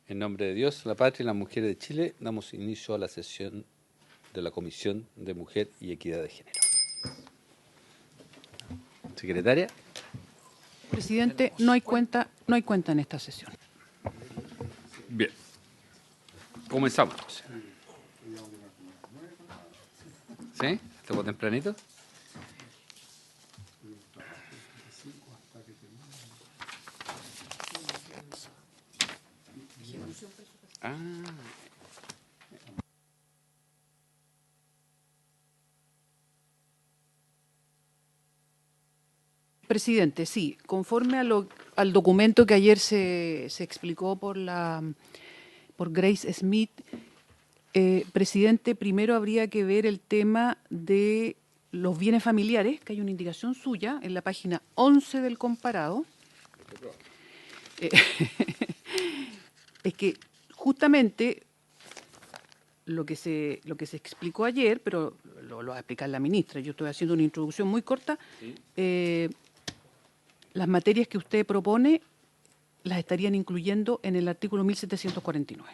En nombre de Dios, la patria y las mujeres de Chile, damos inicio a la sesión de la Comisión de Mujer y Equidad de Género. Secretaria. Presidente, no hay cuenta en esta sesión. Bien. Comenzamos. ¿Sí? ¿Estamos tempranito? Ah. Presidente, sí, conforme al documento que ayer se explicó por Grace Smith, presidente, primero habría que ver el tema de los bienes familiares, que hay una indicación suya en la página 11 del comparado. Es que justamente lo que se explicó ayer, pero lo va a explicar la ministra, yo estoy haciendo una introducción muy corta. Sí. Las materias que usted propone las estarían incluyendo en el artículo 1749.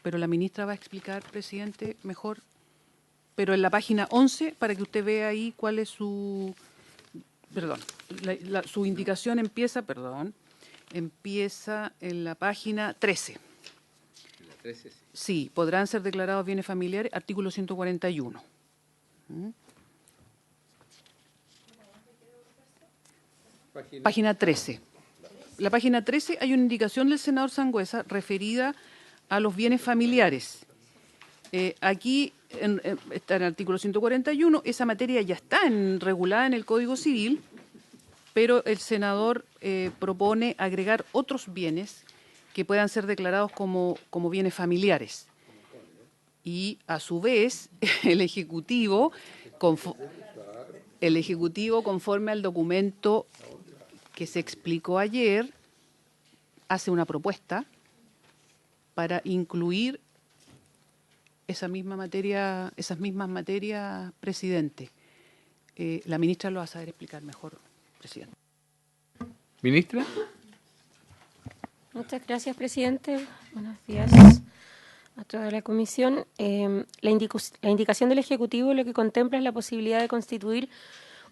Pero la ministra va a explicar, presidente, mejor, pero en la página 11, para que usted vea ahí cuál es su... Perdón, su indicación empieza en la página 13. En la 13, sí. Sí, podrán ser declarados bienes familiares, artículo 141. Página 13. La página 13 hay una indicación del senador Sangüesa referida a los bienes familiares. Aquí está en el artículo 141, esa materia ya está regulada en el Código Civil, pero el senador propone agregar otros bienes que puedan ser declarados como bienes familiares. Y a su vez, el Ejecutivo, conforme al documento que se explicó ayer, hace una propuesta para incluir esas mismas materias, presidente. La ministra lo va a saber explicar mejor, presidente. Ministra. Muchas gracias, presidente. Buenos días a toda la comisión. La indicación del Ejecutivo lo que contempla es la posibilidad de constituir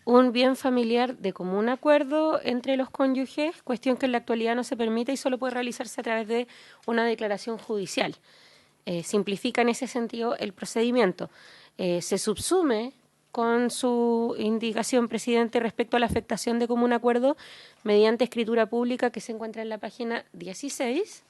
un bien familiar de común acuerdo entre los cónyuges, cuestión que en la actualidad no se permite y solo puede realizarse a través de una declaración judicial. Simplifica en ese sentido el procedimiento. Se subsume con su indicación, presidente, respecto a la afectación de común acuerdo mediante escritura pública que se encuentra en la página 16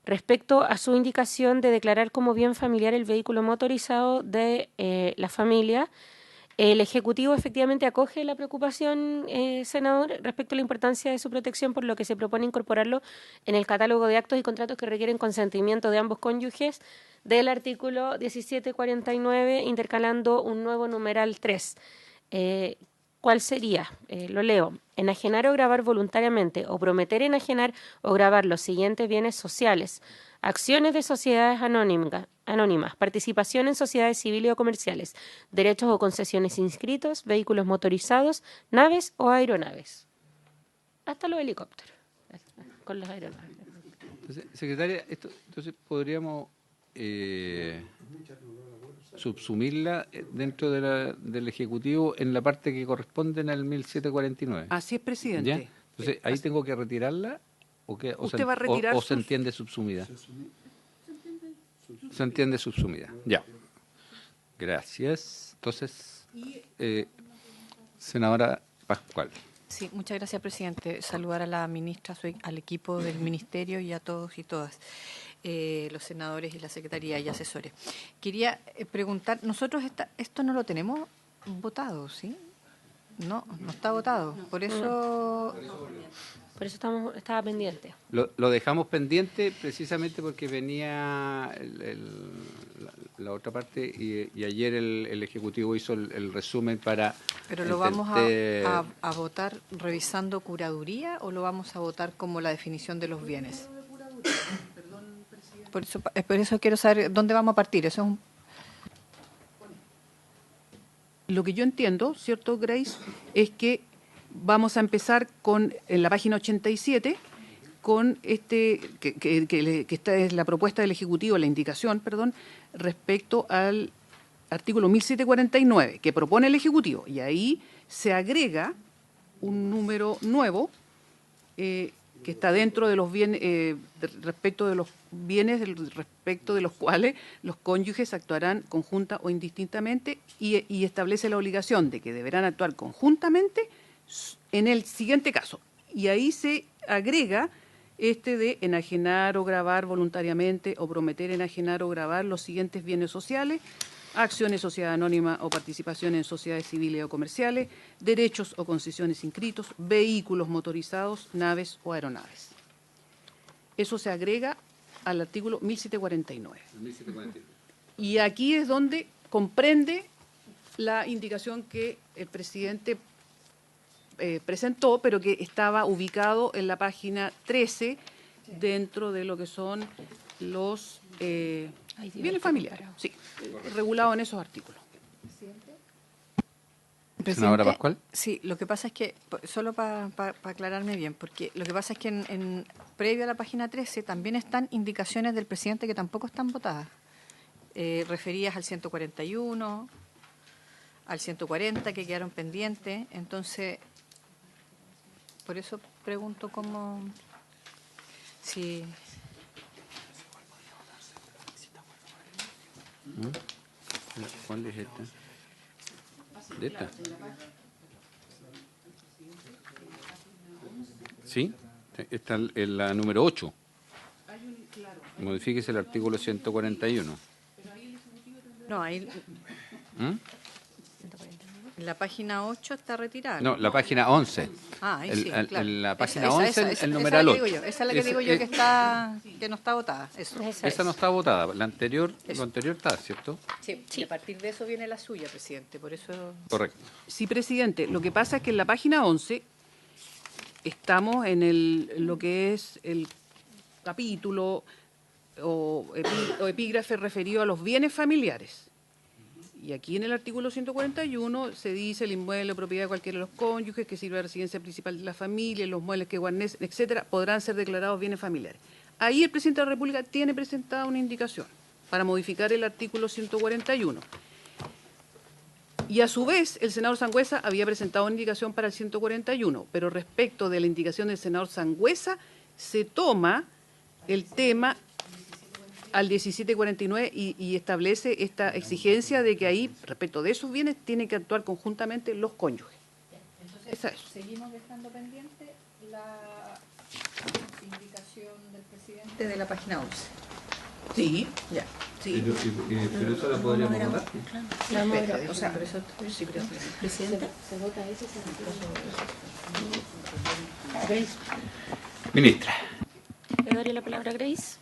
respecto a su indicación de declarar como bien familiar el vehículo motorizado de la familia, el Ejecutivo efectivamente acoge la preocupación, senador, respecto a la importancia de su protección, por lo que se propone incorporarlo en el catálogo de actos y contratos que requieren consentimiento de ambos cónyuges del artículo 1749, intercalando un nuevo numeral 3. ¿Cuál sería? Lo leo. Enajenar o gravar voluntariamente o prometer enajenar o gravar los siguientes bienes sociales: acciones de sociedades anónimas, participación en sociedades civiles o comerciales, derechos o concesiones inscritos, vehículos motorizados, naves o aeronaves. Hasta los helicópteros, con las aeronaves. Entonces, secretaria, entonces podríamos subsumirla dentro del Ejecutivo en la parte que corresponde al 1749. Así es, presidente. ¿Ya? Entonces, ¿ahí tengo que retirarla? ¿Usted va a retirar o se entiende subsumida? Se entiende subsumida. Ya. Gracias. Entonces, senadora Pascual. Sí, muchas gracias, presidente. Saludar a la ministra, al equipo del ministerio y a todos y todas, los senadores y la secretaría y asesores. Quería preguntar, nosotros esto no lo tenemos votado, ¿sí? No está votado. Por eso estaba pendiente. Lo dejamos pendiente precisamente porque venía la otra parte y ayer el Ejecutivo hizo el resumen para... ¿Pero lo vamos a votar revisando curaduría o lo vamos a votar como la definición de los bienes? Por eso quiero saber dónde vamos a partir. Eso es Lo que yo entiendo, ¿cierto, Grace? Es que vamos a empezar en la página 87, con que esta es la propuesta del Ejecutivo, la indicación, perdón, respecto al artículo 1749, que propone el Ejecutivo, y ahí se agrega un número nuevo que está dentro de los bienes, respecto de los bienes respecto de los cuales los cónyuges actuarán conjunta o indistintamente, y establece la obligación de que deberán actuar conjuntamente en el siguiente caso. Y ahí se agrega de enajenar o gravar voluntariamente o prometer enajenar o gravar los siguientes bienes sociales: acciones, sociedad anónima o participación en sociedades civiles o comerciales, derechos o concesiones inscritos, vehículos motorizados, naves o aeronaves. Eso se agrega al artículo 1749. 1749. Y aquí es donde comprende la indicación que el presidente presentó, pero que estaba ubicado en la página 13, dentro de lo que son los bienes familiares, sí, regulado en esos artículos. Senadora Pascual. Sí, lo que pasa es que, solo para aclararme bien, porque lo que pasa es que previo a la página 13 también están indicaciones del presidente que tampoco están votadas, referidas al 141, al 140, que quedaron pendientes. Entonces, por eso pregunto cómo, si... ¿Cuál es esta? ¿De esta? Sí, está en la número 8. Modifíquese el artículo 141. No, ahí... En la página 8 está retirada. No, la página 11. Ah, ahí sí, claro. En la página Esa, 11, el numeral 8. Esa es la que digo yo que no está votada. Eso. Esa no está votada. La anterior, lo anterior está, ¿cierto? Sí, y a partir de eso viene la suya, presidente. Por eso... Correcto. Sí, presidente. Lo que pasa es que en la página 11 estamos en lo que es el capítulo o epígrafe referido a los bienes familiares. Y aquí en el artículo 141 se dice: el inmueble o propiedad de cualquiera de los cónyuges que sirva de residencia principal de la familia, los muebles que guarnecen, etcétera, podrán ser declarados bienes familiares. Ahí el presidente de la República tiene presentada una indicación para modificar el artículo 141. Y a su vez, el senador Sangüesa había presentado una indicación para el 141, pero respecto de la indicación del senador Sangüesa, se toma el tema al 1749 y establece esta exigencia de que ahí, respecto de esos bienes, tienen que actuar conjuntamente los cónyuges. Entonces, seguimos dejando pendiente la indicación del presidente de la página 11. Sí, Ya. sí. Pero eso lo podríamos votar. O sea, Presidente, se vota ese, Ministra, le doy la palabra a Grace.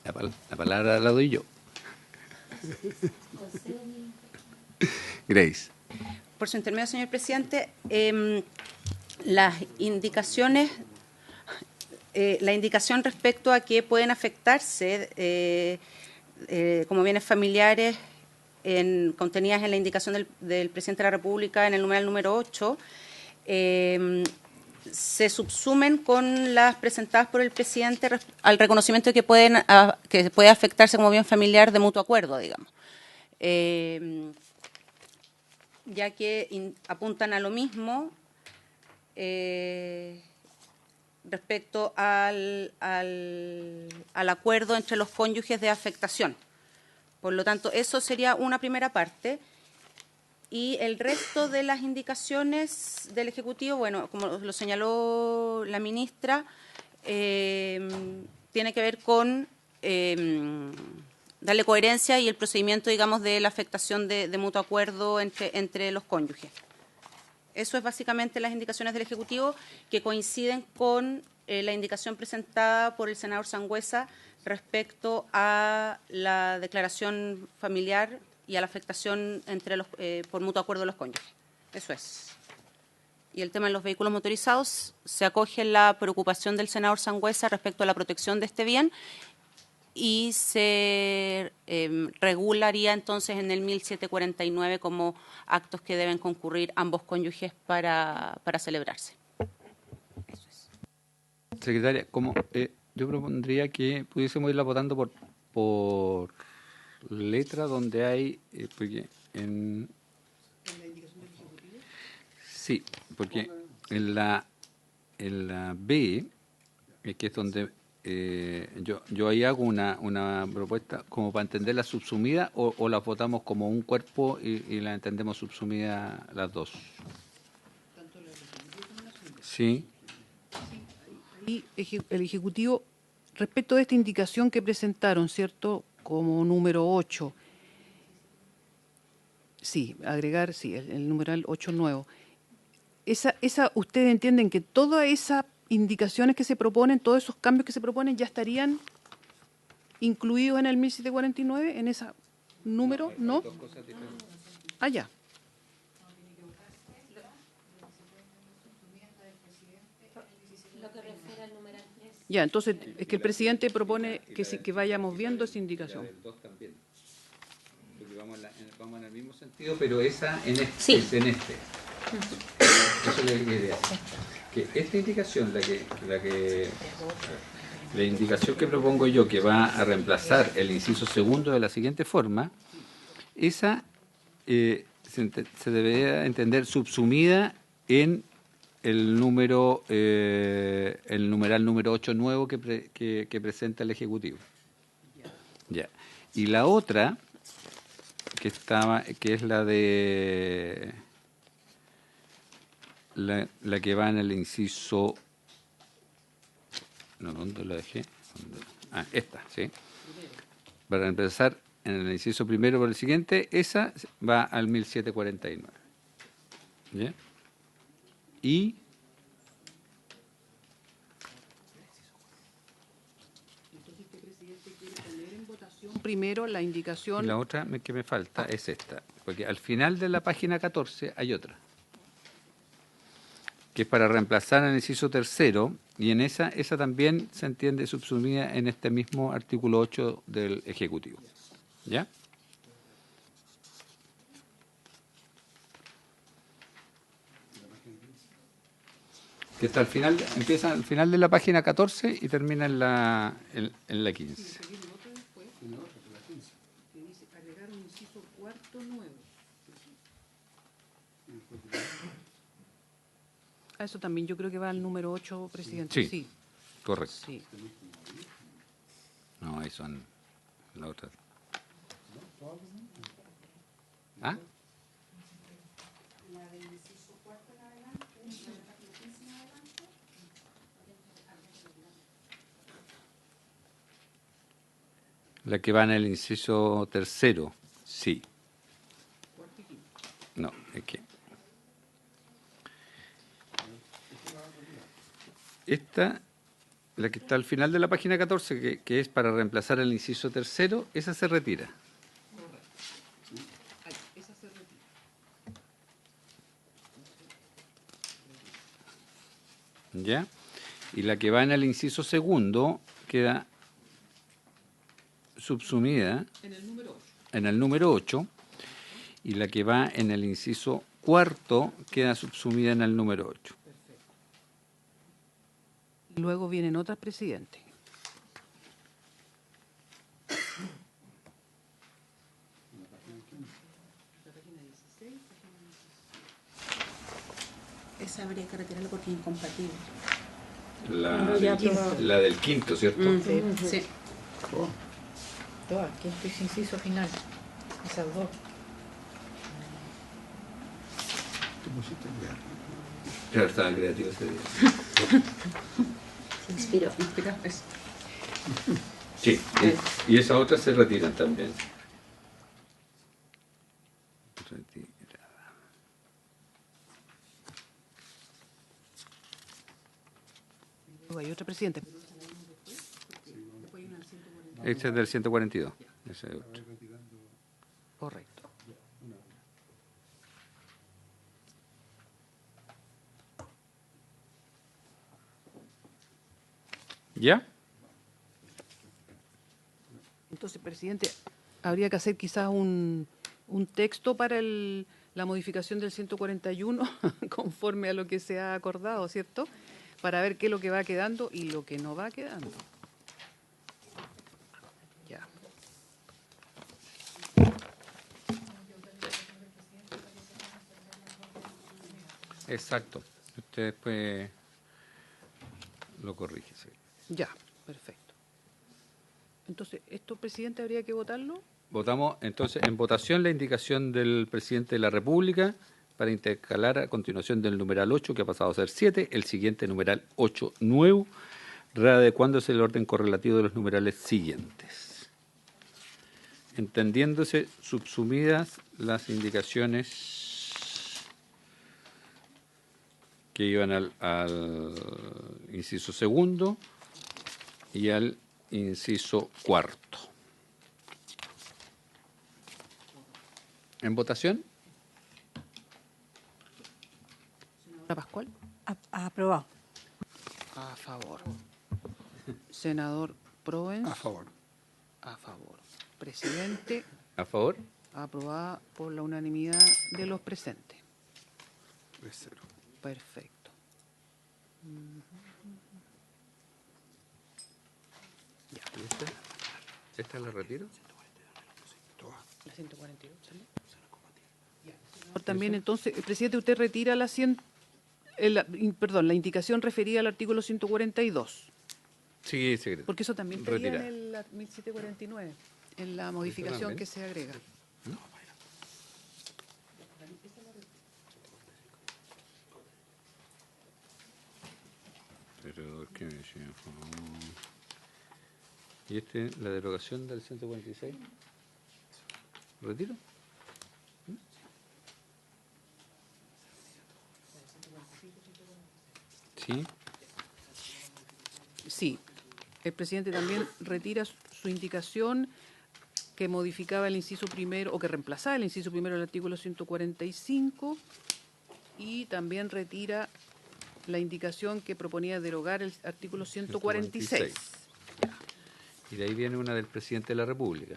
la palabra la doy yo. Grace. Por su intermedio, señor presidente, las indicaciones, la indicación respecto a que pueden afectarse como bienes familiares contenidas en la indicación del presidente de la República en el numeral número 8, se subsumen con las presentadas por el presidente al reconocimiento de que puede afectarse como bien familiar de mutuo acuerdo, digamos. Ya que apuntan a lo mismo respecto al acuerdo entre los cónyuges de afectación. Por lo tanto, eso sería una primera parte. Y el resto de las indicaciones del Ejecutivo, bueno, como lo señaló la ministra, tiene que ver con darle coherencia y el procedimiento, digamos, de la afectación de mutuo acuerdo entre los cónyuges. Eso es básicamente las indicaciones del Ejecutivo, que coinciden con la indicación presentada por el senador Sangüesa respecto a la declaración familiar y a la afectación por mutuo acuerdo de los cónyuges. Eso es. Y el tema de los vehículos motorizados, se acoge la preocupación del senador Sangüesa respecto a la protección de este bien y se regularía entonces en el 1749 como actos que deben concurrir ambos cónyuges para celebrarse. Secretaria, como yo propondría que pudiésemos irla votando por letra donde hay, porque sí, porque en la B, que es donde yo ahí hago una propuesta como para entender la subsumida o las votamos como un cuerpo y la entendemos subsumida las dos. Sí. Y el Ejecutivo, respecto de esta indicación que presentaron, ¿cierto? Como número 8, sí, agregar, sí, el numeral 8 nuevo. ¿Ustedes entienden que todas esas indicaciones que se proponen, todos esos cambios que se proponen, ya estarían incluidos en el 1749, en ese número? ¿No? Ah, ya. Ya, entonces es que el presidente propone que vayamos viendo esa indicación. También. Porque vamos en el mismo sentido, pero esa Sí. es en este. Eso es lo que quería decir. Que esta indicación, la indicación que propongo yo, que va a reemplazar el inciso segundo de la siguiente forma, esa se debería entender subsumida en el numeral número 8 nuevo que presenta el Ejecutivo. Ya. Y la otra, que es la de la que va en el inciso, no, ¿dónde la dejé? Esta, sí. Para empezar en el inciso primero por el siguiente, esa va al 1749. ¿Ya? Y Primero la indicación. y la otra que me falta es esta, porque al final de la página 14 hay otra, que es para reemplazar el inciso tercero, y en esa también se entiende subsumida en este mismo artículo 8 del Ejecutivo. ¿Ya? Que está al final, empieza al final de la página 14 y termina en la 15. Eso también yo creo que va al número 8, presidente. Sí. Correcto. Sí. No, ahí son las otras. ¿Ah? La que va en el inciso tercero, sí. No, es que esta, la que está al final de la página 14, que es para reemplazar el inciso tercero, esa se retira. ¿Ya? Y la que va en el inciso segundo queda subsumida en el número 8, y la que va en el inciso cuarto queda subsumida en el número 8. Luego vienen otras, presidente. Esa habría que retirarla porque es incompatible. La del quinto, ¿cierto? Sí. Todas, quinto y inciso final. Esas dos. Claro, estaba creativo ese día. Se inspiró. Sí, y esas otras se retiran también. Retirada. Luego hay otra, presidente. Este es del 142. Ese es otro. Correcto. ¿Ya? Entonces, presidente, habría que hacer quizás un texto para la modificación del 141 conforme a lo que se ha acordado, ¿cierto? Para ver qué es lo que va quedando y lo que no va quedando. Ya. Exacto. Usted después lo corrige. Sí. Ya, perfecto. Entonces, ¿esto, presidente, habría que votarlo? Votamos entonces en votación la indicación del presidente de la República para intercalar a continuación del numeral 8, que ha pasado a ser 7, el siguiente numeral 8 nuevo, readecuándose el orden correlativo de los numerales siguientes. Entendiéndose subsumidas las indicaciones que iban al inciso segundo y al inciso cuarto. ¿En votación? Senadora Pascual. Aprobado. A favor. Senador Provence. A favor. A favor. Presidente, ¿A favor? aprobada por la unanimidad de los presentes. 3-0. Perfecto. ¿Esta la retiro? La 142, ¿sale? También, entonces, presidente, usted retira la la indicación referida al artículo 142, Sí, secretario. porque eso también estaría en Retirada. el 1749, en la modificación también? que se agrega. Pero, ¿qué me decía? ¿Y la derogación del 146? ¿Retiro? Sí. Sí, el presidente también retira su indicación que modificaba el inciso primero, o que reemplazaba el inciso primero del artículo 145, y también retira la indicación que proponía derogar el artículo 146. Y de ahí viene una del presidente de la República,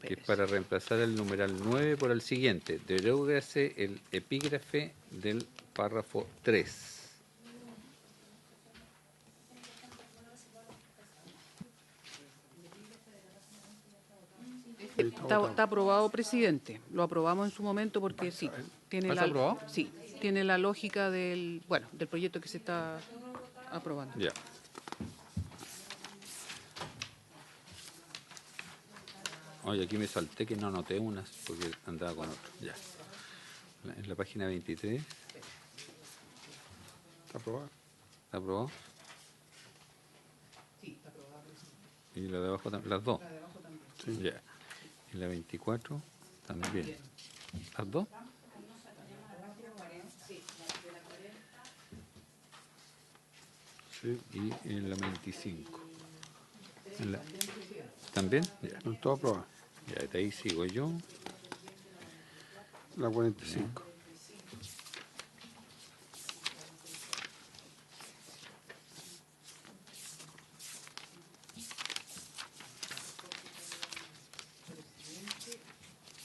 que es para reemplazar el numeral 9 por el siguiente. Derógase el epígrafe del párrafo 3. Está aprobado, presidente. Lo aprobamos en su momento porque sí, tiene ¿Está aprobado? sí, tiene la lógica del proyecto que se está aprobando. Ya. Oye, aquí me salté que no anoté unas porque andaba con otro. Ya. En la página 23. ¿Está aprobado? ¿Está aprobado? Sí, está aprobado. Y la de abajo también. Las dos. La de abajo también. Sí. Ya. Y la 24 también. ¿Las dos? Sí. Y en la 25. ¿También? Ya. No, todo aprobado. Ya, de ahí sigo yo. La 45.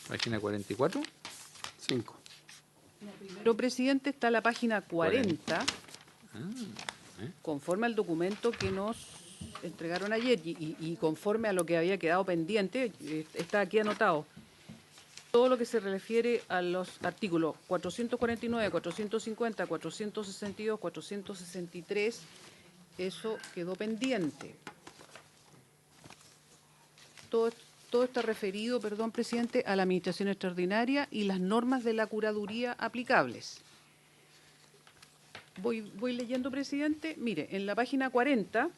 Página 44. 5. Pero, presidente, está la página 40, conforme al documento que nos entregaron ayer y conforme a lo que había quedado pendiente, está aquí anotado. Todo lo que se refiere a los artículos 449, 450, 462, 463, eso quedó pendiente. Todo está referido, perdón, presidente, a la administración extraordinaria y las normas de la curaduría aplicables. Voy leyendo, presidente. Mire, en la página 40...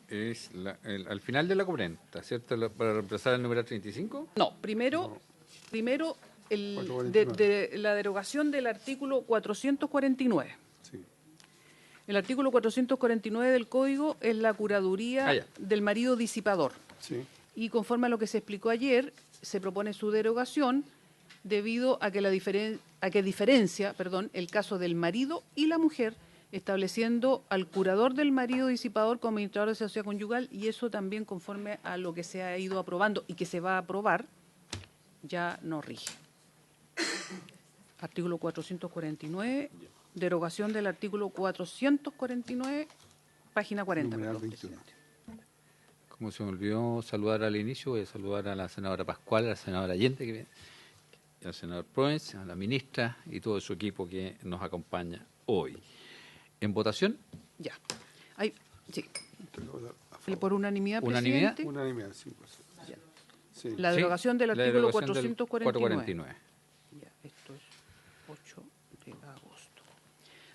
Es al final de la 40, ¿cierto? Para reemplazar el número 35. No, primero de la derogación del artículo 449. Sí. El artículo 449 del Código es la curaduría del marido disipador. Sí. Y conforme a lo que se explicó ayer, se propone su derogación debido a que diferencia el caso del marido y la mujer estableciendo al curador del marido disipador como administrador de sociedad conyugal, y eso también conforme a lo que se ha ido aprobando y que se va a aprobar, ya no rige. Artículo 449, derogación del artículo 449, página 40. Numeral Perdón, 21. presidente. Como se me olvidó saludar al inicio, voy a saludar a la senadora Pascual, a la senadora Allende, que viene, al senador Proens, a la ministra y todo su equipo que nos acompaña hoy. En votación, Ya. Sí. Te lo voy a dar a favor. Por unanimidad, ¿Unanimidad? presidente, Unanimidad, sí, pues. Ya. Sí. La derogación del la artículo derogación del 449. Ya, esto es 8 de agosto.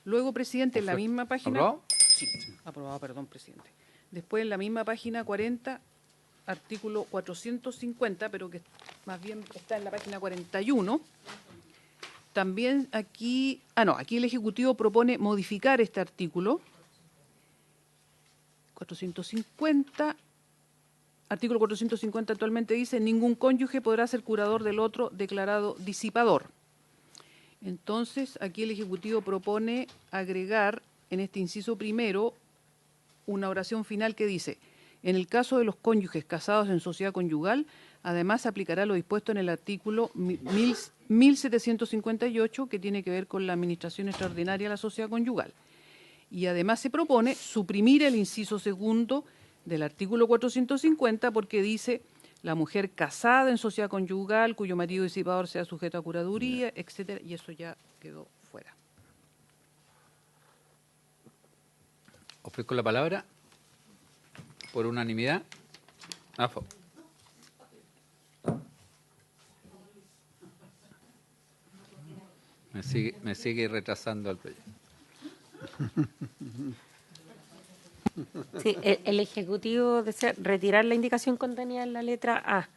Luego, presidente, en la misma página... ¿Aprobado? Sí, aprobado, perdón, presidente. Después, en la misma página 40, artículo 450, pero que más bien está en la página 41. También aquí... aquí el Ejecutivo propone modificar este artículo. 450... Artículo 450 actualmente dice: ningún cónyuge podrá ser curador del otro declarado disipador. Entonces, aquí el Ejecutivo propone agregar en este inciso primero una oración final que dice: en el caso de los cónyuges casados en sociedad conyugal, además se aplicará lo dispuesto en el artículo 1758, que tiene que ver con la administración extraordinaria de la sociedad conyugal. Y además se propone suprimir el inciso segundo del artículo 450, porque dice: la mujer casada en sociedad conyugal cuyo marido disipador sea sujeto a curaduría, etcétera, y eso ya quedó fuera. ofrezco la palabra por unanimidad. A favor. Me sigue retrasando el proyecto. Sí, el Ejecutivo desea retirar la indicación contenida en la letra A.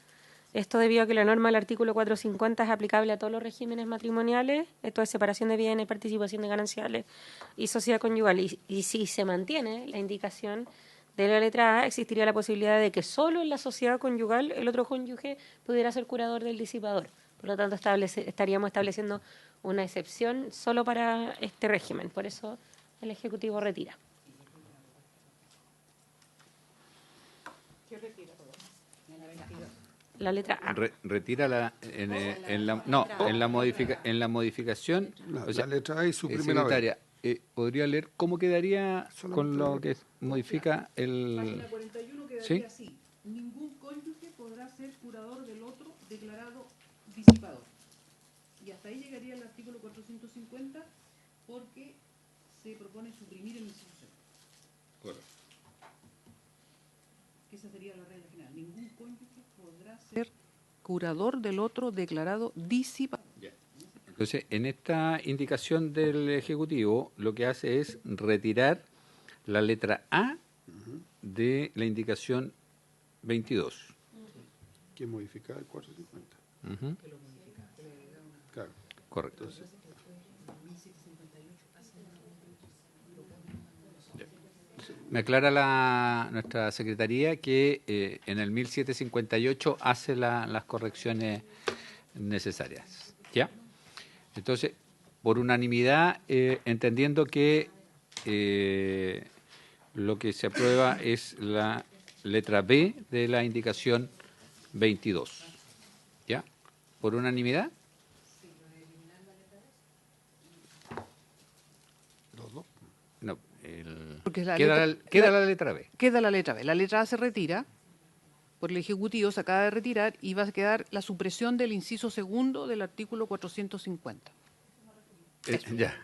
Esto debido a que la norma del artículo 450 es aplicable a todos los regímenes matrimoniales, esto es separación de bienes, participación de gananciales y sociedad conyugal. Y si se mantiene la indicación de la letra A, existiría la posibilidad de que solo en la sociedad conyugal el otro cónyuge pudiera ser curador del disipador. Por lo tanto, estaríamos estableciendo una excepción solo para este régimen. Por eso el Ejecutivo retira. La letra A. Retira en la modificación. La letra A y su primera secretaria, ¿podría leer cómo quedaría Solamente con lo que modifica el... Página 41 quedaría ¿Sí? así: ningún cónyuge podrá ser curador del otro declarado disipador. Y hasta ahí llegaría el artículo 450, porque se propone suprimir el inciso segundo. Esa sería la regla general: ningún cónyuge podrá ser curador del otro declarado disipador. Entonces, en esta indicación del Ejecutivo, lo que hace es retirar la letra A de la indicación 22. que modifica el 450. Ujú. Claro. Correcto. Entonces, Me aclara nuestra secretaría que en el 1758 hace las correcciones necesarias. ¿Ya? Entonces, por unanimidad, entendiendo que lo que se aprueba es la letra B de la indicación 22. ¿Ya? ¿Por unanimidad? los dos. No. Porque la Queda letra- la letra B. Queda la letra B. La letra A se retira, por el Ejecutivo se acaba de retirar, y va a quedar la supresión del inciso segundo del artículo 450. Ya.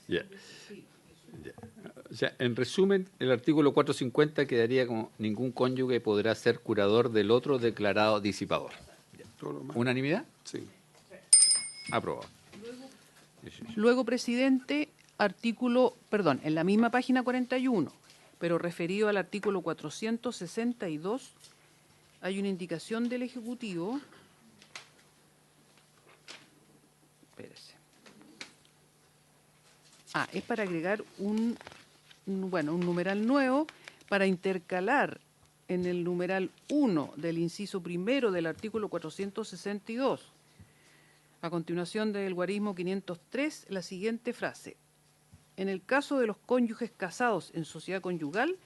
Ya. Ya. O sea, en resumen, el artículo 450 quedaría como: ningún cónyuge podrá ser curador del otro declarado disipador. Todo lo más. ¿Unanimidad? Sí. Aprobado. Luego, presidente, en la misma página 41, pero referido al artículo 462, hay una indicación del Ejecutivo. Espérese. Es para agregar un numeral nuevo para intercalar en el numeral 1 del inciso primero del artículo 462. A continuación del guarismo 503, la siguiente frase: En el caso de los cónyuges casados en sociedad conyugal,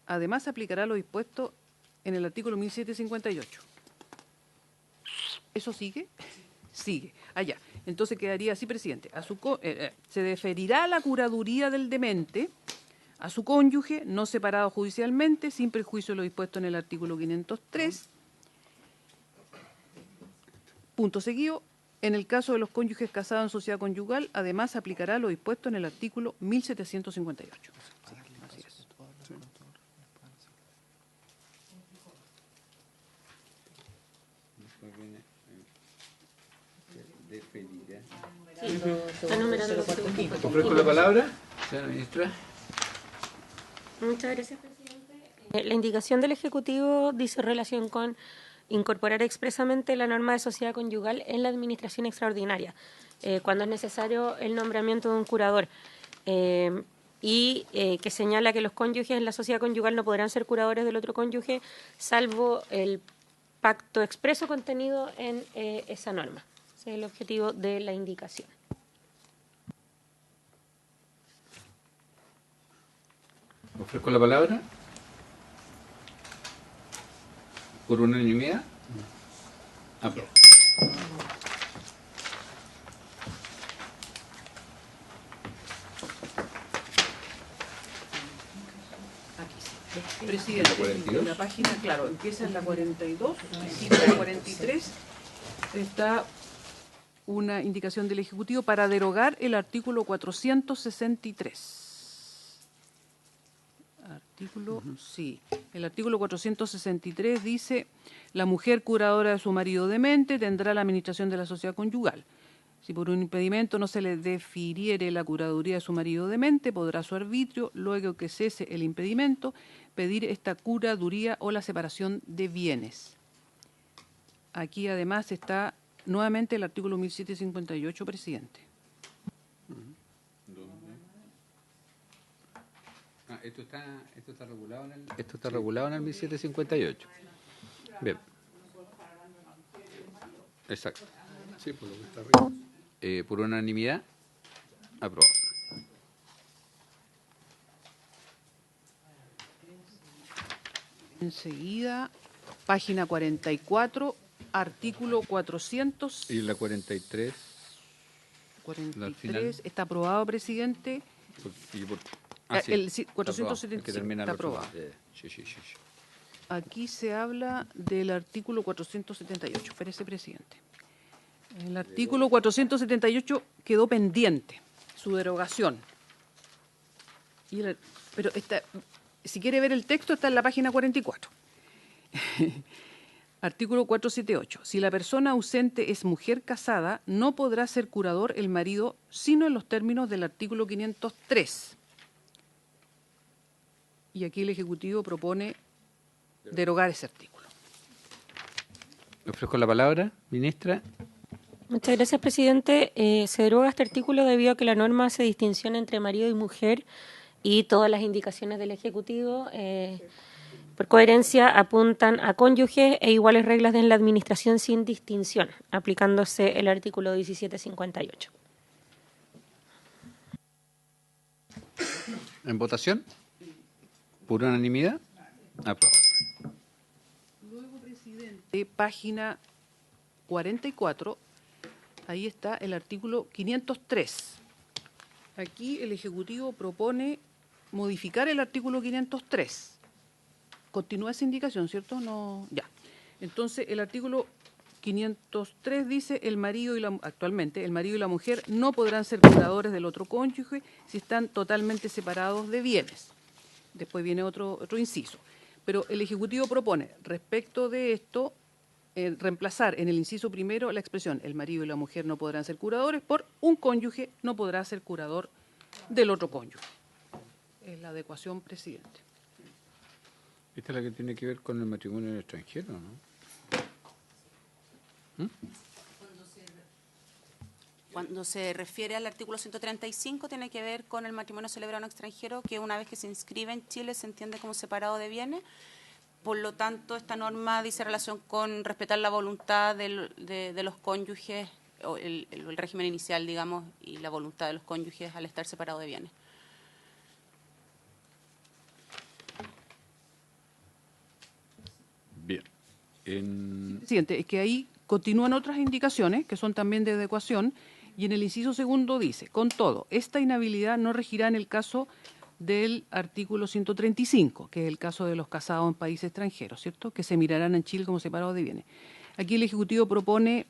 además se aplicará lo dispuesto en el artículo 1758. ¿Eso sigue? Sigue. Allá. Entonces quedaría así, presidente. Se deferirá la curaduría del demente a su cónyuge no separado judicialmente, sin perjuicio de lo dispuesto en el artículo 503. Punto seguido. En el caso de los cónyuges casados en sociedad conyugal, además se aplicará lo dispuesto en el artículo 1758. Sí, así es. ¿Ofrezco la palabra, señora ministra? Muchas gracias, presidente. La indicación del Ejecutivo dice relación con incorporar expresamente la norma de sociedad conyugal en la administración extraordinaria, cuando es necesario el nombramiento de un curador, y que señala que los cónyuges en la sociedad conyugal no podrán ser curadores del otro cónyuge, salvo el pacto expreso contenido en esa norma. Ese es el objetivo de la indicación. ¿Ofrezco la palabra? ¿Por unanimidad? Apruebo. Presidente, ¿La 42? en la página, claro, empieza en la 42, y en la 43 está una indicación del Ejecutivo para derogar el artículo 463. Sí. El artículo 463 dice: la mujer curadora de su marido demente tendrá la administración de la sociedad conyugal. Si por un impedimento no se le defiriere la curaduría de su marido demente, podrá a su arbitrio, luego que cese el impedimento, pedir esta curaduría o la separación de bienes. Aquí además está nuevamente el artículo 1758, presidente. Esto está regulado en el 1758. Bien. Exacto. Sí, por lo que está arriba. Por unanimidad, aprobado. Enseguida, página 44, artículo 400. ¿Y la 43? 43 está aprobado, presidente. El 475 está aprobado. Sí. Aquí se habla del artículo 478. Espérese, presidente. El artículo 478 quedó pendiente, su derogación. Pero si quiere ver el texto, está en la página 44. Artículo 478. Si la persona ausente es mujer casada, no podrá ser curador el marido, sino en los términos del artículo 503. Y aquí el Ejecutivo propone derogar ese artículo. Le ofrezco la palabra, ministra. Muchas gracias, presidente. Se deroga este artículo debido a que la norma hace distinción entre marido y mujer y todas las indicaciones del Ejecutivo, por coherencia, apuntan a cónyuges e iguales reglas en la administración sin distinción, aplicándose el artículo 1758. ¿En votación? ¿Por unanimidad? Aprobado. Luego, presidente, página 44, ahí está el artículo 503. Aquí el Ejecutivo propone modificar el artículo 503. Continúa esa indicación, ¿cierto? No, ya. Entonces, el artículo 503 dice: actualmente el marido y la mujer no podrán ser curadores del otro cónyuge si están totalmente separados de bienes. Después viene otro inciso. Pero el Ejecutivo propone, respecto de esto, reemplazar en el inciso primero la expresión el marido y la mujer no podrán ser curadores por un cónyuge no podrá ser curador del otro cónyuge. Es la adecuación, presidente. Esta es la que tiene que ver con el matrimonio en el extranjero, ¿no? Cuando se refiere al artículo 135, tiene que ver con el matrimonio celebrado en extranjero, que una vez que se inscribe en Chile se entiende como separado de bienes. Por lo tanto, esta norma dice relación con respetar la voluntad de los cónyuges, o el régimen inicial, digamos, y la voluntad de los cónyuges al estar separados de bienes. Presidente, es que ahí continúan otras indicaciones que son también de adecuación y en el inciso segundo dice, con todo, esta inhabilidad no regirá en el caso del artículo 135, que es el caso de los casados en países extranjeros, ¿cierto? Que se mirarán en Chile como separados de bienes. Aquí el Ejecutivo propone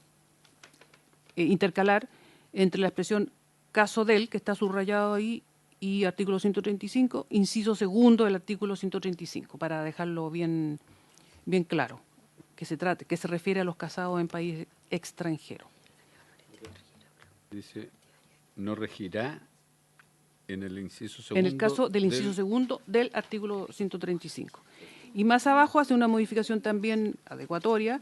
intercalar entre la expresión caso del, que está subrayado ahí, y artículo 135, inciso segundo del artículo 135, para dejarlo bien claro, que se refiere a los casados en país extranjero. Dice, no regirá en el inciso segundo. En el caso del inciso segundo del artículo 135. Y más abajo hace una modificación también adecuatoria,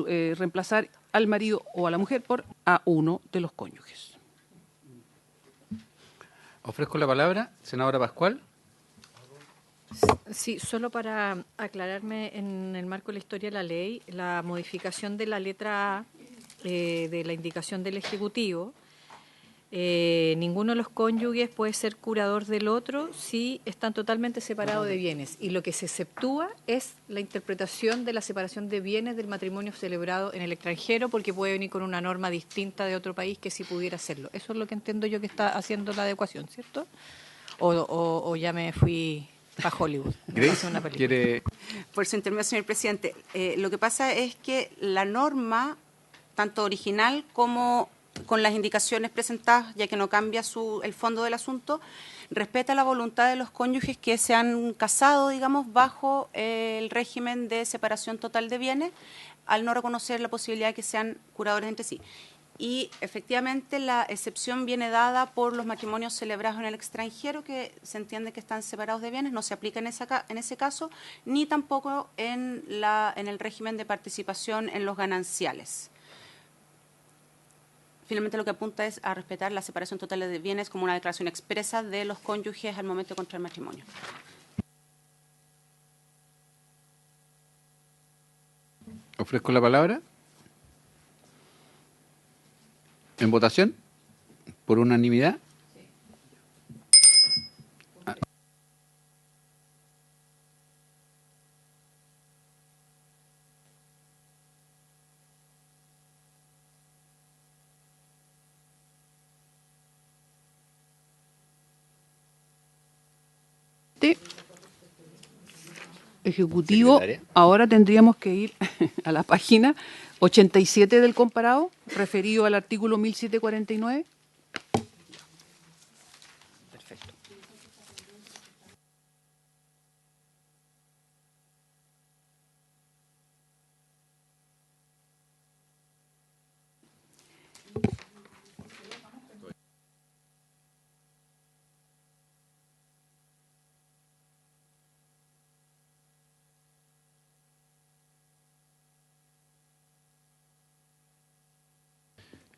reemplazar al marido o a la mujer por a uno de los cónyuges. Ofrezco la palabra, senadora Pascual. Sí, solo para aclararme en el marco de la historia de la ley, la modificación de la letra A de la indicación del Ejecutivo, ninguno de los cónyuges puede ser curador del otro si están totalmente separados de bienes. Y lo que se exceptúa es la interpretación de la separación de bienes del matrimonio celebrado en el extranjero, porque puede venir con una norma distinta de otro país que sí pudiera hacerlo. Eso es lo que entiendo yo que está haciendo la adecuación, ¿cierto? O ya me fui a Hollywood. Grace, ¿quiere? Por su intermedio, señor presidente. Lo que pasa es que la norma, tanto original como con las indicaciones presentadas, ya que no cambia el fondo del asunto, respeta la voluntad de los cónyuges que se han casado, digamos, bajo el régimen de separación total de bienes, al no reconocer la posibilidad de que sean curadores entre sí. Y efectivamente la excepción viene dada por los matrimonios celebrados en el extranjero, que se entiende que están separados de bienes, no se aplica en ese caso, ni tampoco en el régimen de participación en los gananciales. Finalmente lo que apunta es a respetar la separación total de bienes como una declaración expresa de los cónyuges al momento de contraer matrimonio. Ofrezco la palabra. ¿En votación? ¿Por unanimidad? Ejecutivo, Secretaria. ahora tendríamos que ir a la página 87 del comparado, referido al artículo 1749. Perfecto.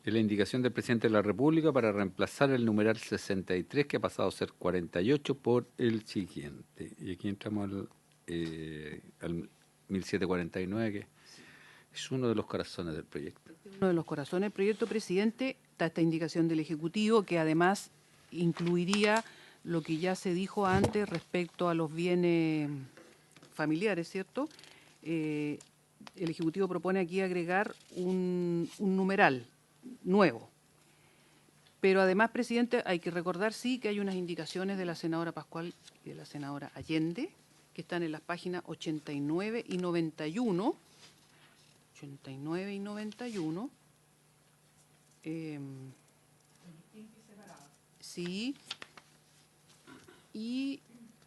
Es la indicación del presidente de la República para reemplazar el numeral 63, que ha pasado a ser 48, por el siguiente. Y aquí entramos al 1749, que es uno de los corazones del proyecto. Uno de los corazones del proyecto, presidente, está esta indicación del Ejecutivo, que además incluiría lo que ya se dijo antes respecto a los bienes familiares, ¿cierto? El Ejecutivo propone aquí agregar un numeral nuevo. Pero además, presidente, hay que recordar, sí, que hay unas indicaciones de la senadora Pascual y de la senadora Allende, que están en las páginas 89 y 91. 89 y 91. Sí. Y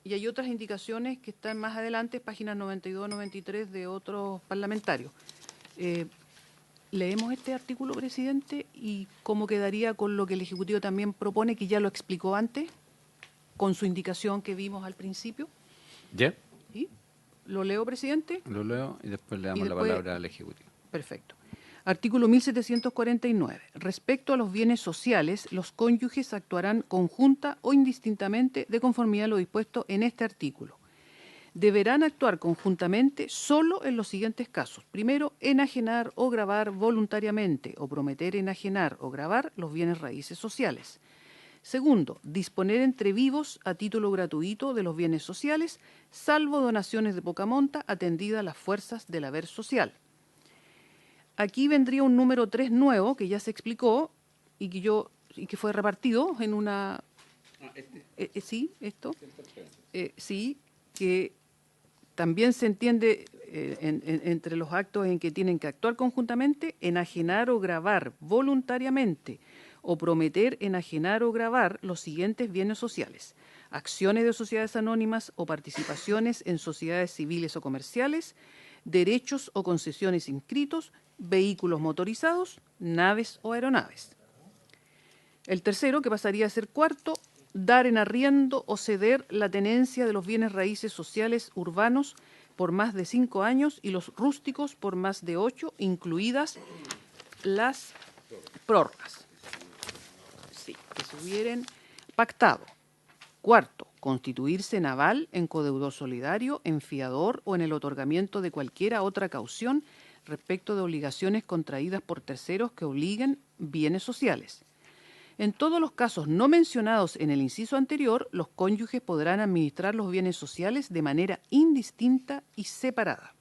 hay otras indicaciones que están más adelante, páginas 92 y 93 de otros parlamentarios. Leemos este artículo, presidente, y cómo quedaría con lo que el Ejecutivo también propone, que ya lo explicó antes, con su indicación que vimos al principio. ¿Ya? ¿Sí? ¿Lo leo, presidente? Lo leo y después le damos la después- palabra al Ejecutivo. Perfecto. Artículo 1749. Respecto a los bienes sociales, los cónyuges actuarán conjunta o indistintamente de conformidad a lo dispuesto en este artículo. Deberán actuar conjuntamente solo en los siguientes casos. Primero, enajenar o gravar voluntariamente o prometer enajenar o gravar los bienes raíces sociales. Segundo, disponer entre vivos a título gratuito de los bienes sociales, salvo donaciones de poca monta, atendida a las fuerzas del haber social. Aquí vendría un número 3 nuevo, que ya se explicó y que fue repartido en una... sí, esto. Sí, que también se entiende entre los actos en que tienen que actuar conjuntamente, enajenar o gravar voluntariamente o prometer enajenar o gravar los siguientes bienes sociales: acciones de sociedades anónimas o participaciones en sociedades civiles o comerciales, derechos o concesiones inscritos, vehículos motorizados, naves o aeronaves. El tercero, que pasaría a ser cuarto, dar en arriendo o ceder la tenencia de los bienes raíces sociales urbanos por más de 5 años y los rústicos por más de 8, incluidas las prórrogas. Sí, que se hubieran pactado. Cuarto, constituirse en aval, en codeudor solidario, en fiador o en el otorgamiento de cualquiera otra caución respecto de obligaciones contraídas por terceros que obliguen bienes sociales. En todos los casos no mencionados en el inciso anterior, los cónyuges podrán administrar los bienes sociales de manera indistinta y separada.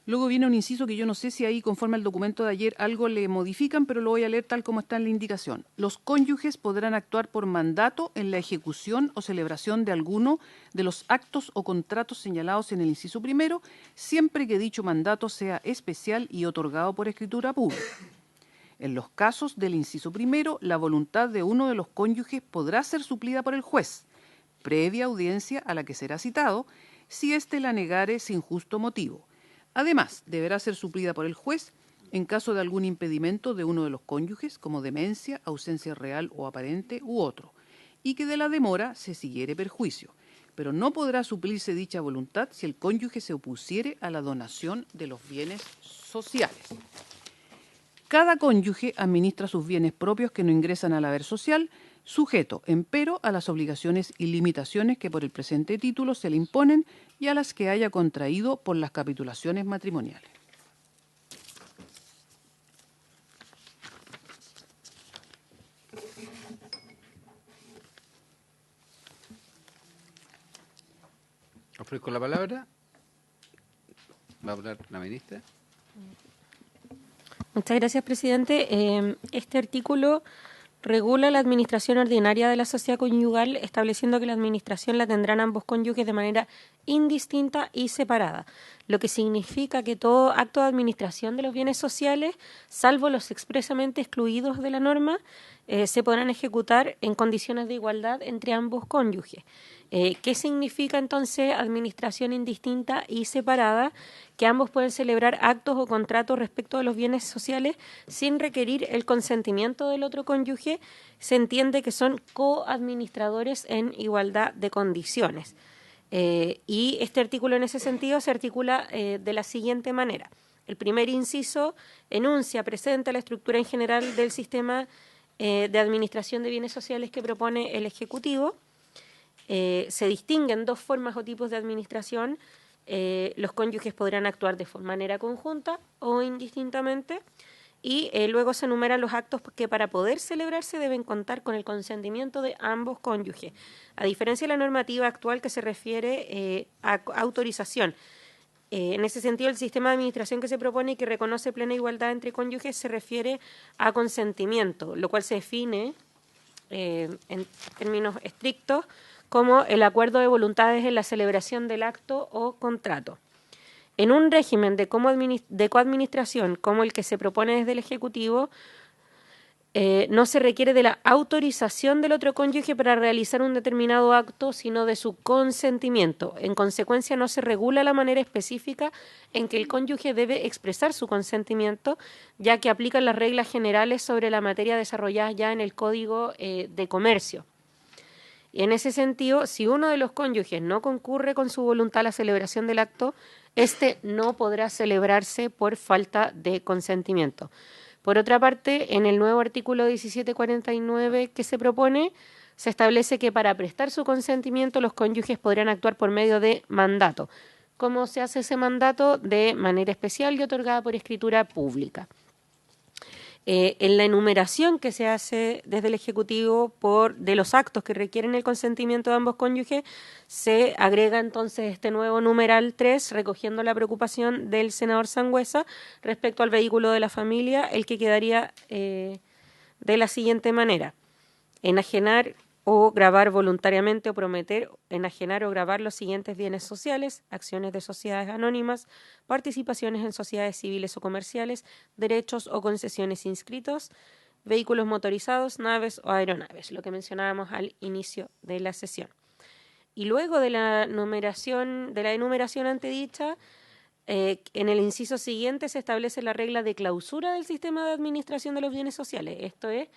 Luego viene un inciso que yo no sé si ahí, conforme al documento de ayer, algo le modifican, pero lo voy a leer tal como está en la indicación. Los cónyuges podrán actuar por mandato en la ejecución o celebración de alguno de los actos o contratos señalados en el inciso primero, siempre que dicho mandato sea especial y otorgado por escritura pública. En los casos del inciso primero, la voluntad de uno de los cónyuges podrá ser suplida por el juez, previa audiencia a la que será citado, si éste la negare sin justo motivo. Además, deberá ser suplida por el juez en caso de algún impedimento de uno de los cónyuges, como demencia, ausencia real o aparente u otro, y que de la demora se siguiere perjuicio, pero no podrá suplirse dicha voluntad si el cónyuge se opusiere a la donación de los bienes sociales. Cada cónyuge administra sus bienes propios que no ingresan al haber social, sujeto, empero, a las obligaciones y limitaciones que por el presente título se le imponen y a las que haya contraído por las capitulaciones matrimoniales. Ofrezco la palabra. Va a hablar la ministra. Muchas gracias, presidente. Este artículo regula la administración ordinaria de la sociedad conyugal, estableciendo que la administración la tendrán ambos cónyuges de manera indistinta y separada, lo que significa que todo acto de administración de los bienes sociales, salvo los expresamente excluidos de la norma, se podrán ejecutar en condiciones de igualdad entre ambos cónyuges. ¿Qué significa entonces administración indistinta y separada? Que ambos pueden celebrar actos o contratos respecto de los bienes sociales sin requerir el consentimiento del otro cónyuge. Se entiende que son coadministradores en igualdad de condiciones. Y este artículo en ese sentido se articula de la siguiente manera. El primer inciso presenta la estructura en general del sistema de administración de bienes sociales que propone el Ejecutivo. Se distinguen dos formas o tipos de administración. Los cónyuges podrán actuar de manera conjunta o indistintamente, y luego se enumeran los actos que para poder celebrarse deben contar con el consentimiento de ambos cónyuges, a diferencia de la normativa actual que se refiere a autorización. En ese sentido, el sistema de administración que se propone y que reconoce plena igualdad entre cónyuges se refiere a consentimiento, lo cual se define en términos estrictos como el acuerdo de voluntades en la celebración del acto o contrato. En un régimen de coadministración como el que se propone desde el Ejecutivo, no se requiere de la autorización del otro cónyuge para realizar un determinado acto, sino de su consentimiento. En consecuencia, no se regula la manera específica en que el cónyuge debe expresar su consentimiento, ya que aplican las reglas generales sobre la materia desarrolladas ya en el Código de Comercio. Y en ese sentido, si uno de los cónyuges no concurre con su voluntad a la celebración del acto, este no podrá celebrarse por falta de consentimiento. Por otra parte, en el nuevo artículo 1749 que se propone, se establece que para prestar su consentimiento los cónyuges podrán actuar por medio de mandato. ¿Cómo se hace ese mandato? De manera especial y otorgada por escritura pública. En la enumeración que se hace desde el Ejecutivo de los actos que requieren el consentimiento de ambos cónyuges, se agrega entonces este nuevo numeral 3, recogiendo la preocupación del senador Sangüesa respecto al vehículo de la familia, el que quedaría de la siguiente manera: enajenar o gravar voluntariamente o prometer enajenar o gravar los siguientes bienes sociales: acciones de sociedades anónimas, participaciones en sociedades civiles o comerciales, derechos o concesiones inscritos, vehículos motorizados, naves o aeronaves, lo que mencionábamos al inicio de la sesión. Y luego de la enumeración antedicha, en el inciso siguiente se establece la regla de clausura del sistema de administración de los bienes sociales. Esto es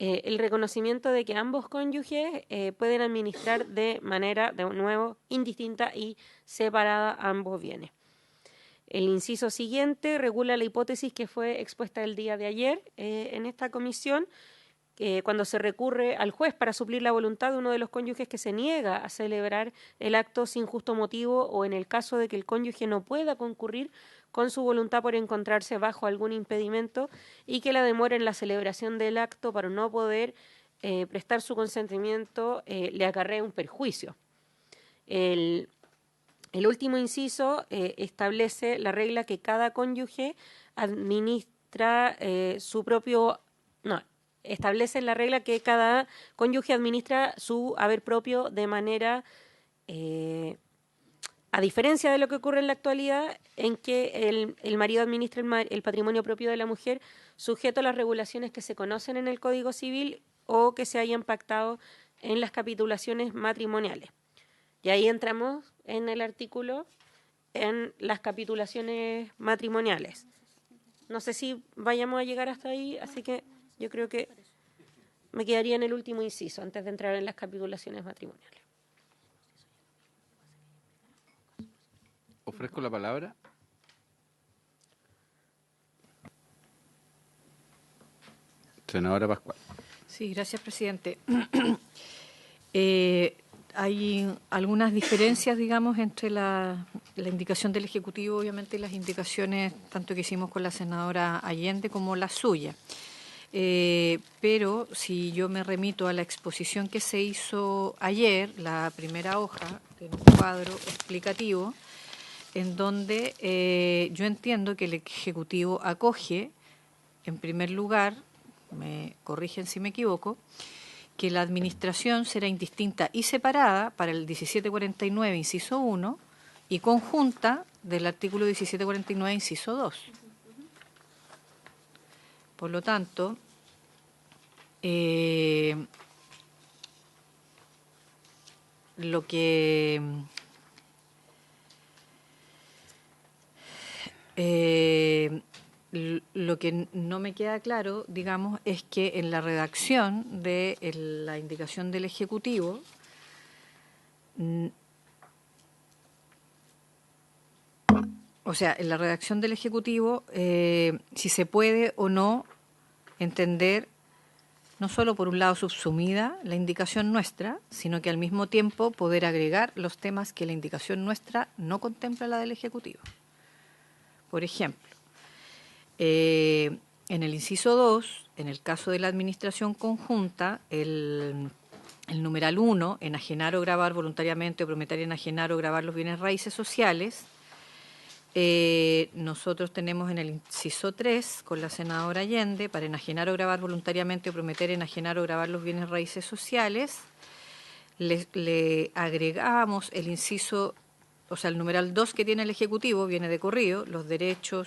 el reconocimiento de que ambos cónyuges pueden administrar de manera, de nuevo, indistinta y separada ambos bienes. El inciso siguiente regula la hipótesis que fue expuesta el día de ayer en esta comisión, cuando se recurre al juez para suplir la voluntad de uno de los cónyuges que se niega a celebrar el acto sin justo motivo, o en el caso de que el cónyuge no pueda concurrir con su voluntad por encontrarse bajo algún impedimento y que la demora en la celebración del acto para no poder prestar su consentimiento le acarrea un perjuicio. El último inciso establece la regla que cada cónyuge administra establece la regla que cada cónyuge administra su haber propio de manera, a diferencia de lo que ocurre en la actualidad, en que el marido administra el patrimonio propio de la mujer sujeto a las regulaciones que se conocen en el Código Civil o que se hayan pactado en las capitulaciones matrimoniales. Y ahí entramos en el artículo, en las capitulaciones matrimoniales. No sé si vayamos a llegar hasta ahí, así que yo creo que me quedaría en el último inciso antes de entrar en las capitulaciones matrimoniales. Ofrezco la palabra. Senadora Pascual. Sí, gracias, presidente. Hay algunas diferencias, digamos, entre la indicación del Ejecutivo, obviamente, y las indicaciones tanto que hicimos con la senadora Allende como la suya. Pero si yo me remito a la exposición que se hizo ayer, la primera hoja, tiene un cuadro explicativo, en donde yo entiendo que el Ejecutivo acoge, en primer lugar, me corrigen si me equivoco, que la administración será indistinta y separada para el 1749, inciso 1, y conjunta del artículo 1749, inciso 2. Por lo tanto, lo que no me queda claro, digamos, es que en la redacción de la indicación del Ejecutivo en la redacción del Ejecutivo, si se puede o no entender, no solo por un lado subsumida la indicación nuestra, sino que al mismo tiempo poder agregar los temas que la indicación nuestra no contempla la del Ejecutivo. Por ejemplo, en el inciso 2, en el caso de la administración conjunta, el numeral 1, enajenar o gravar voluntariamente o prometer enajenar o gravar los bienes raíces sociales, nosotros tenemos en el inciso 3, con la senadora Allende, para enajenar o gravar voluntariamente o prometer enajenar o gravar los bienes raíces sociales, le agregamos el inciso, el numeral 2 que tiene el Ejecutivo, viene de corrido, los derechos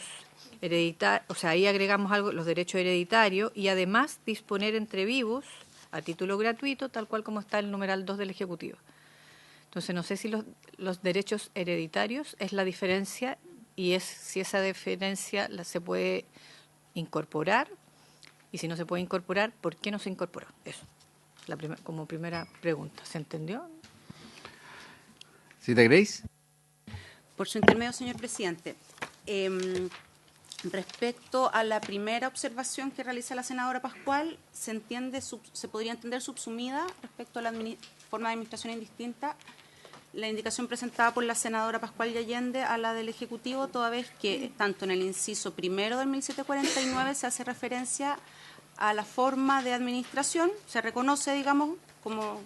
hereditarios, ahí agregamos algo, los derechos hereditarios, y además disponer entre vivos, a título gratuito, tal cual como está el numeral 2 del Ejecutivo. Entonces, no sé si los derechos hereditarios es la diferencia, y si esa diferencia se puede incorporar, y si no se puede incorporar, ¿por qué no se incorporó? Eso, como primera pregunta. ¿Se entendió? ¿Cita Grace? Por su intermedio, señor presidente. Respecto a la primera observación que realiza la senadora Pascual, se podría entender subsumida respecto a la forma de administración indistinta la indicación presentada por la senadora Pascual Allende a la del Ejecutivo, toda vez que tanto en el inciso primero del 1749 se hace referencia a la forma de administración, se reconoce, digamos, como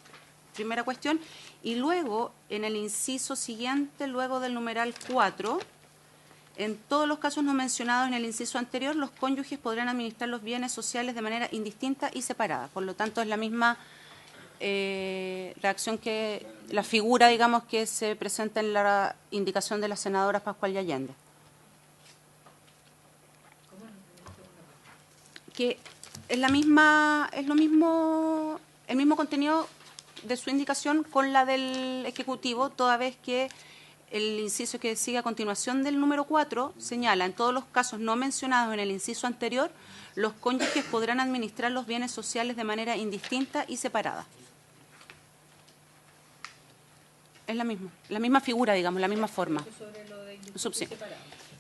primera cuestión, y luego en el inciso siguiente, luego del numeral 4, en todos los casos no mencionados en el inciso anterior, los cónyuges podrán administrar los bienes sociales de manera indistinta y separada. Por lo tanto, es la misma reacción que la figura, digamos, que se presenta en la indicación de la senadora Pascual Allende. Que es la misma, es lo mismo, el mismo contenido de su indicación con la del Ejecutivo, toda vez que el inciso que sigue a continuación del número 4 señala, en todos los casos no mencionados en el inciso anterior, los cónyuges podrán administrar los bienes sociales de manera indistinta y separada. Es la misma figura, digamos, la misma forma.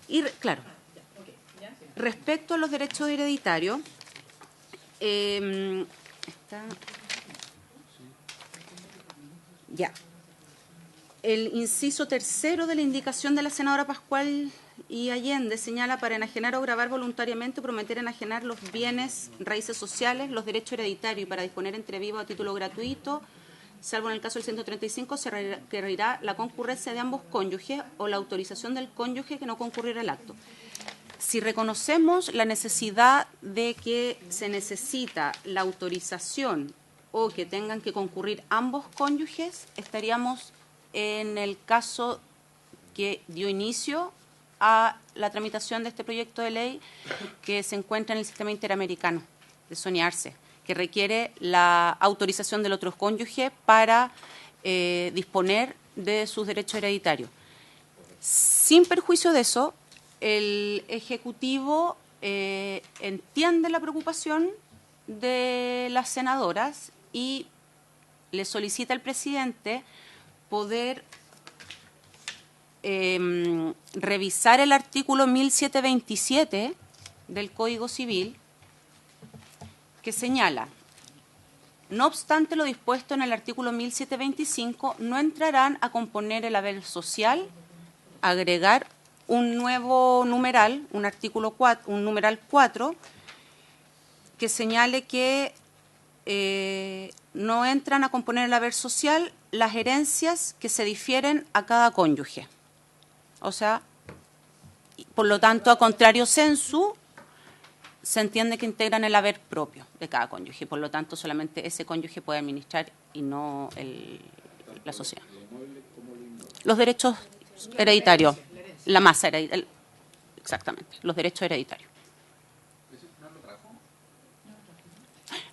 Y, claro, respecto a los derechos hereditarios, el inciso tercero de la indicación de la senadora Pascual y Allende señala: para enajenar o gravar voluntariamente o prometer enajenar los bienes, raíces sociales, los derechos hereditarios y para disponer entre vivos a título gratuito, salvo en el caso del 135, se requerirá la concurrencia de ambos cónyuges o la autorización del cónyuge que no concurriera al acto. Si reconocemos la necesidad de que se necesita la autorización o que tengan que concurrir ambos cónyuges, estaríamos en el caso que dio inicio a la tramitación de este proyecto de ley que se encuentra en el sistema interamericano de Sonia Arce, que requiere la autorización del otro cónyuge para disponer de sus derechos hereditarios. Sin perjuicio de eso, el Ejecutivo entiende la preocupación de las senadoras y le solicita al presidente poder revisar el artículo 1727 del Código Civil, que señala: no obstante lo dispuesto en el artículo 1725, no entrarán a componer el haber social, agregar un nuevo numeral, un artículo 4, un numeral 4, que señale que no entran a componer el haber social las herencias que se difieren a cada cónyuge. O sea, por lo tanto, a contrario sensu, se entiende que integran el haber propio de cada cónyuge. Por lo tanto, solamente ese cónyuge puede administrar y no la sociedad. Los derechos hereditarios, la masa hereditaria, exactamente, los derechos hereditarios.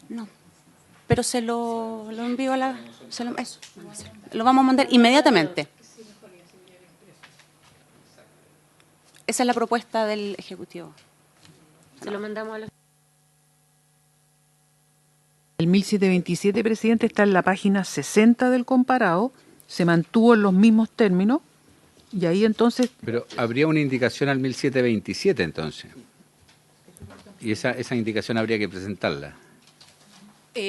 No, pero se lo envío a la... eso, lo vamos a mandar inmediatamente. Esa es la propuesta del Ejecutivo. Se lo mandamos a los... El 1727, presidente, está en la página 60 del comparado, se mantuvo en los mismos términos, y ahí entonces... Pero habría una indicación al 1727 entonces. Y esa indicación habría que presentarla.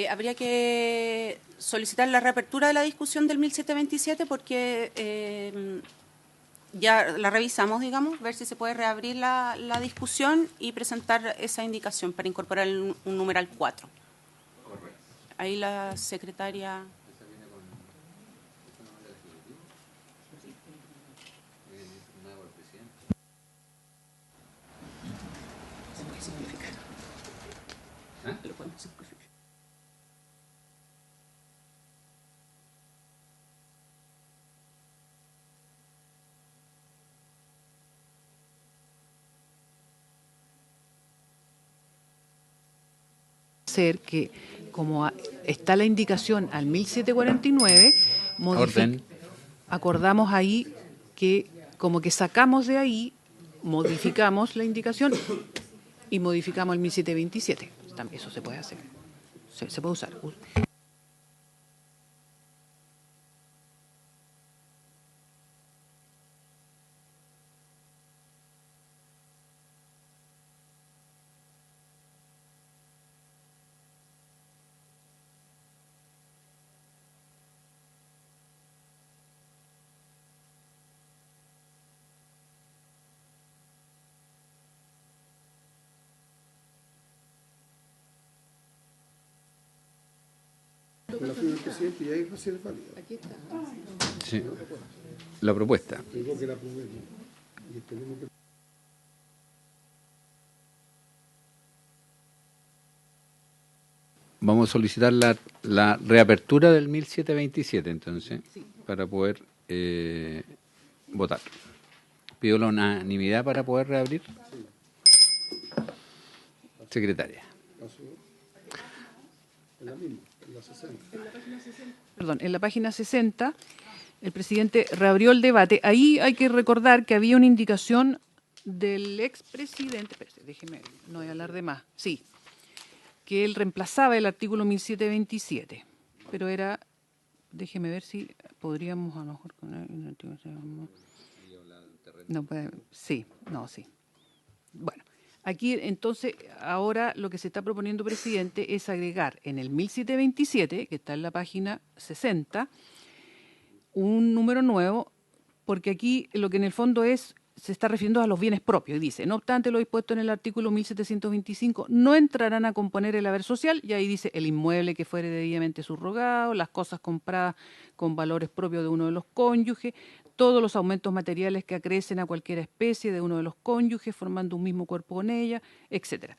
Habría que solicitar la reapertura de la discusión del 1727 porque ya la revisamos, digamos, ver si se puede reabrir la discusión y presentar esa indicación para incorporar un numeral 4. Ahí la secretaria... Lo podemos simplificar. Ser que, como está la indicación al 1749, acordamos ahí que como que sacamos de ahí, modificamos la indicación y modificamos el 1727. Eso se puede hacer, se puede usar. presidente, y ahí recién es válida. Sí. La propuesta. Digo que la aprobemos. Y esperemos que... Vamos a solicitar la reapertura del 1727, entonces, para poder votar. Pido la unanimidad para poder reabrir. Secretaria. Es la misma, en la 60. Perdón, en la página 60, el presidente reabrió el debate. Ahí hay que recordar que había una indicación del expresidente, espérese, déjeme, no voy a hablar de más, sí, que él reemplazaba el artículo 1727, pero era, déjeme ver si podríamos a lo mejor con no puede, sí, no, sí. Bueno, aquí entonces ahora lo que se está proponiendo, presidente, es agregar en el 1727, que está en la página 60, un número nuevo, porque aquí lo que en el fondo se está refiriendo a los bienes propios. Y dice, no obstante lo dispuesto en el artículo 1725, no entrarán a componer el haber social, y ahí dice el inmueble que fuere debidamente subrogado, las cosas compradas con valores propios de uno de los cónyuges, todos los aumentos materiales que acrecen a cualquier especie de uno de los cónyuges, formando un mismo cuerpo con ella, etcétera.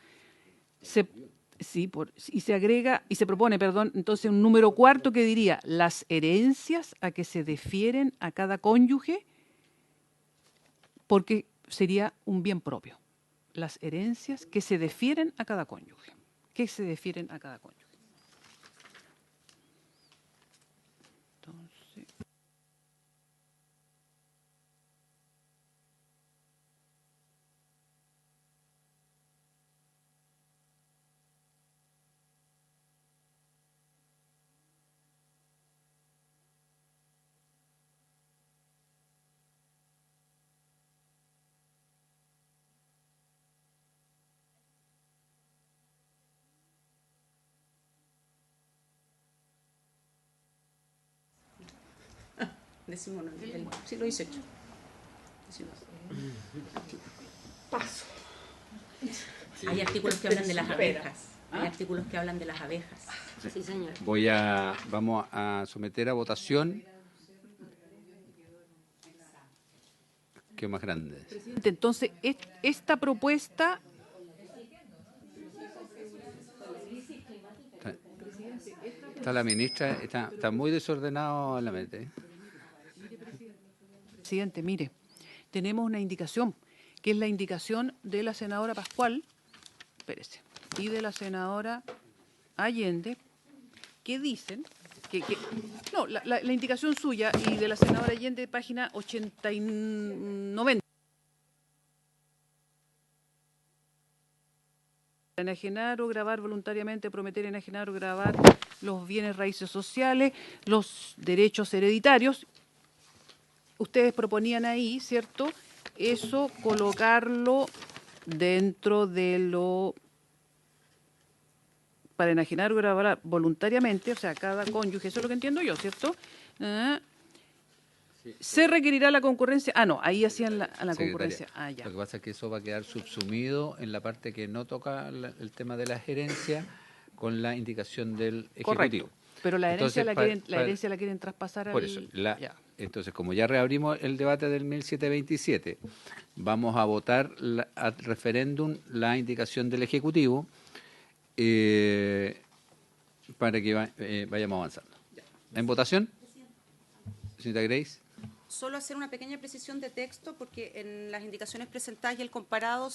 Y se agrega, y se propone, perdón, entonces un número cuarto que diría las herencias a que se defieren a cada cónyuge, porque sería un bien propio. Las herencias que se defieren a cada cónyuge. Que se defieren a cada cónyuge. Entonces, Decimonónico, el siglo XVIII. paso. Hay artículos que hablan de las abejas. Hay artículos que hablan de las abejas. Sí, señor. Vamos a someter a votación. ¿Qué más grande? Presidente, entonces, esta propuesta... Está la ministra, está muy desordenado en la mente. Presidente, mire, tenemos una indicación, que es la indicación de la senadora Pascual, espérese, y de la senadora Allende, que dicen no, la indicación suya y de la senadora Allende, página 80 y 90. Enajenar o grabar voluntariamente, prometer enajenar o grabar los bienes raíces sociales, los derechos hereditarios. Ustedes proponían ahí, ¿cierto? Eso colocarlo dentro de lo para enajenar o grabar voluntariamente, o sea, cada cónyuge, eso es lo que entiendo yo, ¿cierto? Se requerirá la concurrencia. Ah, no, ahí hacían la concurrencia. Ah, ya. Lo que pasa es que eso va a quedar subsumido en la parte que no toca el tema de la gerencia con la indicación del Ejecutivo. Correcto. Pero la herencia, Entonces, la herencia la quieren traspasar por al... eso, ya. entonces, como ya reabrimos el debate del 1727, vamos a votar al referéndum la indicación del Ejecutivo para que vayamos avanzando. ¿En votación? Señorita Grace. Solo hacer una pequeña precisión de texto, porque en las indicaciones presentadas y el comparado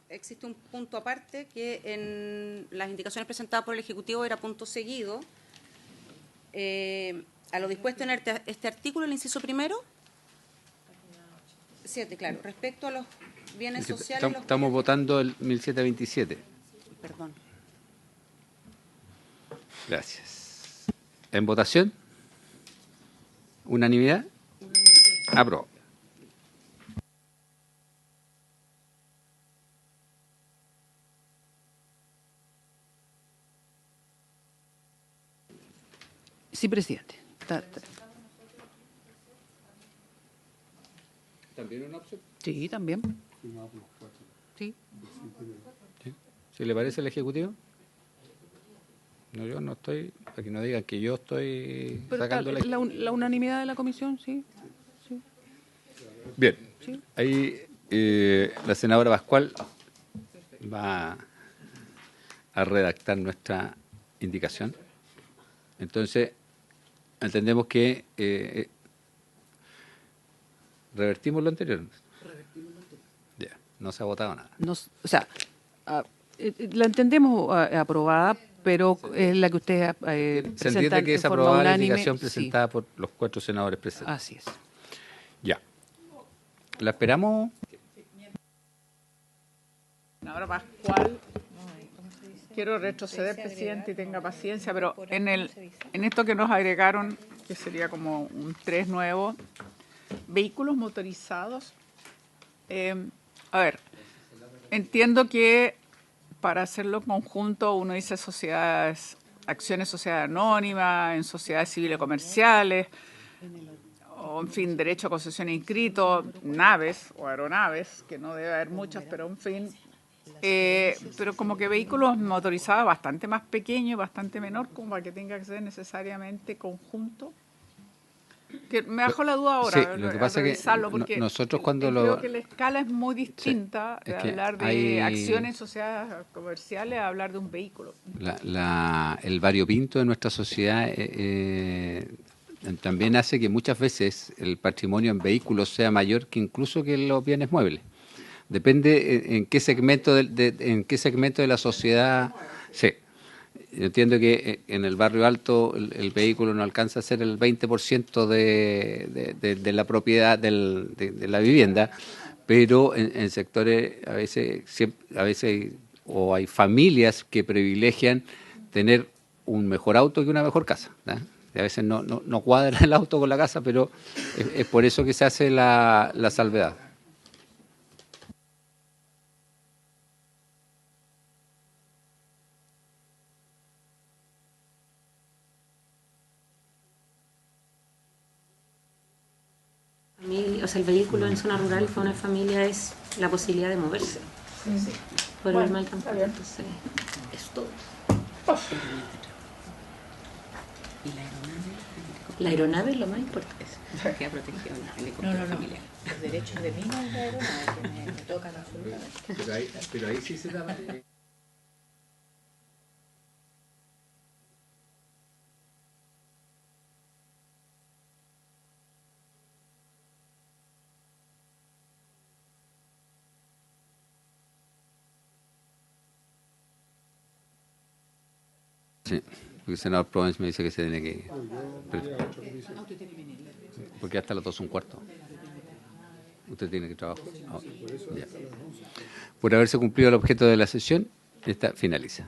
existe un punto aparte que en las indicaciones presentadas por el Ejecutivo era punto seguido. A lo dispuesto en este artículo, el inciso primero, 7, claro, respecto a los bienes sociales. Estamos votando el 1727. Perdón. Gracias. ¿En votación? ¿Unanimidad? Aprobado. Sí, presidente. ¿También una opción? Sí, también. Sí. ¿Sí? ¿Le parece al Ejecutivo? No, yo no estoy, para que no digan que yo estoy Pero está sacando la unanimidad de la comisión, sí. Bien, Sí. ahí la senadora Pascual va a redactar nuestra indicación. Entonces, entendemos que revertimos lo anterior. Ya, no se ha votado nada. O sea, la entendemos aprobada, pero es la que usted Se entiende que es en forma aprobada la unánime. indicación Sí, presentada por los 4 senadores presentes. así es. Ya. ¿La esperamos? Ahora Pascual, quiero retroceder, presidente, y tenga paciencia, pero en esto que nos agregaron, que sería como un 3 nuevo, vehículos motorizados. A ver, entiendo que para hacerlo conjunto uno dice sociedades, acciones sociedad anónima, en sociedades civiles comerciales, o en fin, derecho a concesión inscrito, naves o aeronaves, que no debe haber muchas, pero en fin. Pero como que vehículos motorizados bastante más pequeños, bastante menor, como para que tenga que ser necesariamente conjunto. Que me dejó la duda ahora, Sí, lo que pasa es que porque nosotros cuando creo que la escala es muy distinta Sí, de es que hablar de hay- acciones en sociedades comerciales a hablar de un vehículo. el variopinto de nuestra sociedad también hace que muchas veces el patrimonio en vehículos sea mayor que incluso que los bienes muebles. Depende en qué segmento en qué segmento de la sociedad. Sí. Yo entiendo que en el barrio alto el vehículo no alcanza a ser el 20% de la propiedad de la vivienda, pero en sectores a veces o hay familias que privilegian tener un mejor auto que una mejor casa, ¿no? Y a veces no cuadra el auto con la casa, pero es por eso que se hace la salvedad. O sea, el vehículo en zona rural para una familia es la posibilidad de moverse por el mal transporte. Entonces, es todo. La aeronave es lo más importante. Queda protegido el helicóptero familiar. Los derechos de mí no es la aeronave, que me tocan absolutamente. Pero ahí sí se da. Sí, porque el senador Provence me dice que se tiene que ir. Porque hasta las 2:15. Usted tiene que trabajar. Ya. Por haberse cumplido el objeto de la sesión, esta finaliza.